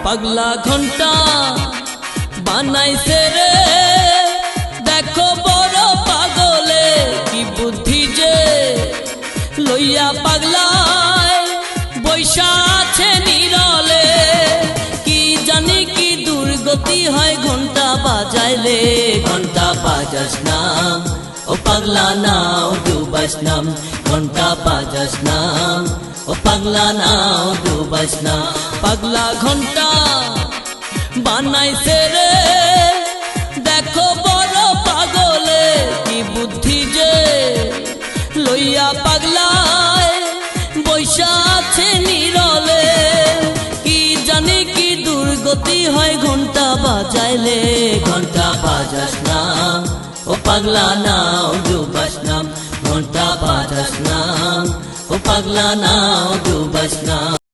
পাগলা ঘন্টা বানাইছে রে দেখো বড় পাগলে কি বুদ্ধি যে লইয়া পাগলায় বৈশা আছে নিরলে কি জানি কি দুর্গতি হয় ঘন্টা বাজাইলে ঘন্টা বাজাস না ও পাগলা নাও ডুবাস নাম ঘন্টা বাজাস না ও পাগলা নাও ডুবাস না পাগলা ঘন্টা বানাইছে রে দেখো বড় পাগলে কি বুদ্ধি যে লইয়া পাগলায় বৈশা আছে নিরলে কি জানি কি দুর্গতি হয় ঘন্টা বাজাইলে ঘন্টা বাজাস না ও পাগলা নাও ডুবাস নাম ঘন্টা বাজাস না ও পাগলা নাও ডুবাস নাম